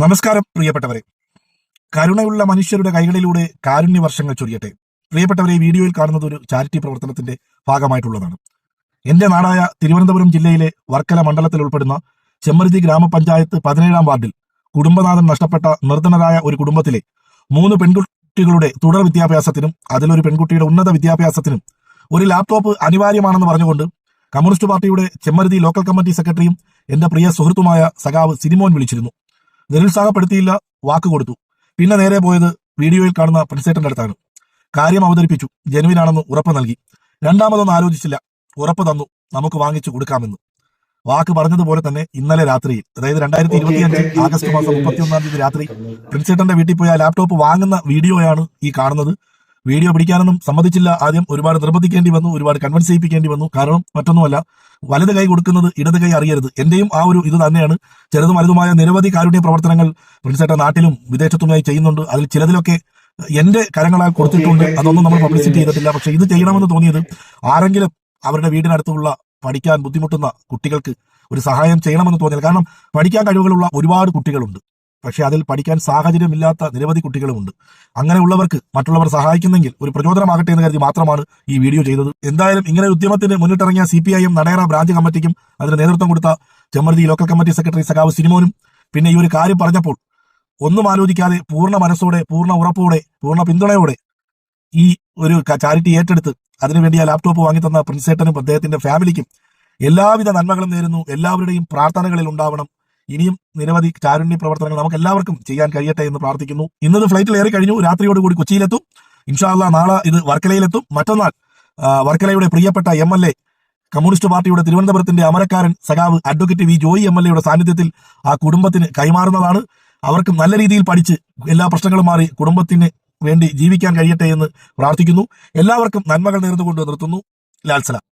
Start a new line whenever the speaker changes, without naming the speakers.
നമസ്കാരം പ്രിയപ്പെട്ടവരെ. കരുണയുള്ള മനുഷ്യരുടെ കൈകളിലൂടെ കാരുണ്യ വർഷങ്ങൾ ചൊരിയട്ടെ. പ്രിയപ്പെട്ടവരെ, ഈ വീഡിയോയിൽ കാണുന്നത് ഒരു ചാരിറ്റി പ്രവർത്തനത്തിന്റെ ഭാഗമായിട്ടുള്ളതാണ്. എന്റെ നാടായ തിരുവനന്തപുരം ജില്ലയിലെ വർക്കല മണ്ഡലത്തിൽ ഉൾപ്പെടുന്ന ചെമ്മരുതി ഗ്രാമപഞ്ചായത്ത് 17-ാം വാർഡിൽ കുടുംബനാഥൻ നഷ്ടപ്പെട്ട നിർധനരായ ഒരു കുടുംബത്തിലെ 3 പെൺകുട്ടികളുടെ തുടർ വിദ്യാഭ്യാസത്തിനും അതിലൊരു പെൺകുട്ടിയുടെ ഉന്നത വിദ്യാഭ്യാസത്തിനും ഒരു ലാപ്ടോപ്പ് അനിവാര്യമാണെന്ന് പറഞ്ഞുകൊണ്ട് കമ്മ്യൂണിസ്റ്റ് പാർട്ടിയുടെ ചെമ്മരുതി ലോക്കൽ കമ്മിറ്റി സെക്രട്ടറിയും എന്റെ പ്രിയ സുഹൃത്തുമായ സഖാവ് സിനിമോൻ വിളിച്ചിരുന്നു. നിരുത്സാഹപ്പെടുത്തിയില്ല, വാക്ക് കൊടുത്തു. പിന്നെ നേരെ പോയത് വീഡിയോയിൽ കാണുന്ന പ്രിൻസേട്ടന്റെ അടുത്താണ്. കാര്യം അവതരിപ്പിച്ചു, ജനുവിനാണെന്ന് ഉറപ്പ് നൽകി. രണ്ടാമതൊന്നും ആലോചിച്ചില്ല, ഉറപ്പ് തന്നു, നമുക്ക് വാങ്ങിച്ചു കൊടുക്കാമെന്ന്. വാക്ക് പറഞ്ഞതുപോലെ തന്നെ ഇന്നലെ രാത്രിയിൽ, അതായത് 2025 ആഗസ്റ്റ് മാസം 31-ാം തീയതി രാത്രി പ്രിൻസേട്ടന്റെ വീട്ടിൽ പോയി ആ ലാപ്ടോപ്പ് വാങ്ങുന്ന വീഡിയോയാണ് ഈ കാണുന്നത്. വീഡിയോ പിടിക്കാനൊന്നും സമ്മതിച്ചില്ല. ആദ്യം ഒരുപാട് നിർബന്ധിക്കേണ്ടി വന്നു, ഒരുപാട് കൺവിൻസ് ചെയ്യിപ്പിക്കേണ്ടി വന്നു. കാരണം മറ്റൊന്നുമല്ല, വലത് കൈ കൊടുക്കുന്നത് ഇടത് കൈ അറിയരുത്. എന്റെയും ആ ഒരു ഇത് തന്നെയാണ്. ചെറുതും വലുതുമായ നിരവധി കാരുണ്യ പ്രവർത്തനങ്ങൾ പ്രിൻസേട്ട നാട്ടിലും വിദേശത്തുമായി ചെയ്യുന്നുണ്ട്. അതിൽ ചിലതിലൊക്കെ എന്റെ കരങ്ങളാൽ കൊടുത്തിട്ടുണ്ട്. അതൊന്നും നമ്മൾ പബ്ലിസിറ്റി ചെയ്തിട്ടില്ല. പക്ഷെ ഇത് ചെയ്യണമെന്ന് തോന്നിയത് ആരെങ്കിലും അവരുടെ വീടിനടുത്തുള്ള പഠിക്കാൻ ബുദ്ധിമുട്ടുന്ന കുട്ടികൾക്ക് ഒരു സഹായം ചെയ്യണമെന്ന് തോന്നിയത്. കാരണം പഠിക്കാൻ കഴിവുകളുള്ള ഒരുപാട് കുട്ടികളുണ്ട്, പക്ഷെ അതിൽ പഠിക്കാൻ സാഹചര്യമില്ലാത്ത നിരവധി കുട്ടികളുമുണ്ട്. അങ്ങനെയുള്ളവർക്ക് മറ്റുള്ളവർ സഹായിക്കുന്നെങ്കിൽ ഒരു പ്രചോദനമാകട്ടെ എന്ന് കരുതി മാത്രമാണ് ഈ വീഡിയോ ചെയ്തത്. എന്തായാലും ഇങ്ങനെ ഉദ്യമത്തിന് മുന്നിട്ടിറങ്ങിയ CPIM നടയറ ബ്രാഞ്ച് കമ്മിറ്റിക്കും അതിന് നേതൃത്വം കൊടുത്ത ചെമ്മരുതി ലോക്കൽ കമ്മിറ്റി സെക്രട്ടറി സഖാവ് സിനിമോനും പിന്നെ ഈ ഒരു കാര്യം പറഞ്ഞപ്പോൾ ഒന്നും ആലോചിക്കാതെ പൂർണ്ണ മനസ്സോടെ, പൂർണ്ണ ഉറപ്പോടെ, പൂർണ്ണ പിന്തുണയോടെ ഈ ഒരു ചാരിറ്റി ഏറ്റെടുത്ത് അതിനുവേണ്ടി ആ ലാപ്ടോപ്പ് വാങ്ങിത്തന്ന പ്രിൻസേട്ടനും അദ്ദേഹത്തിന്റെ ഫാമിലിക്കും എല്ലാവിധ നന്മകളും നേരുന്നു. എല്ലാവരുടെയും പ്രാർത്ഥനകളിൽ ഉണ്ടാവണം. ഇനിയും നിരവധി കാരുണ്യ പ്രവർത്തനങ്ങൾ നമുക്ക് എല്ലാവർക്കും ചെയ്യാൻ കഴിയട്ടെ എന്ന് പ്രാർത്ഥിക്കുന്നു. ഇന്നത് ഫ്ലൈറ്റിൽ ഏറി കഴിഞ്ഞു. രാത്രിയോടുകൂടി കൊച്ചിയിലെത്തും. ഇൻഷാ അല്ലാഹ് നാളെ ഇത് വർക്കലയിലെത്തും. മറ്റന്നാൾ വർക്കലയുടെ പ്രിയപ്പെട്ട MLA, കമ്മ്യൂണിസ്റ്റ് പാർട്ടിയുടെ തിരുവനന്തപുരത്തിന്റെ അമരക്കാരൻ സഖാവ് അഡ്വക്കേറ്റ് വി ജോയി MLA സാന്നിധ്യത്തിൽ ആ കുടുംബത്തിന് കൈമാറുന്നതാണ്. അവർക്ക് നല്ല രീതിയിൽ പഠിച്ച് എല്ലാ പ്രശ്നങ്ങളും മാറി കുടുംബത്തിന് വേണ്ടി ജീവിക്കാൻ കഴിയട്ടെ എന്ന് പ്രാർത്ഥിക്കുന്നു. എല്ലാവർക്കും നന്മകൾ നേർന്നുകൊണ്ട് നിർത്തുന്നു. ലാൽ സലാം.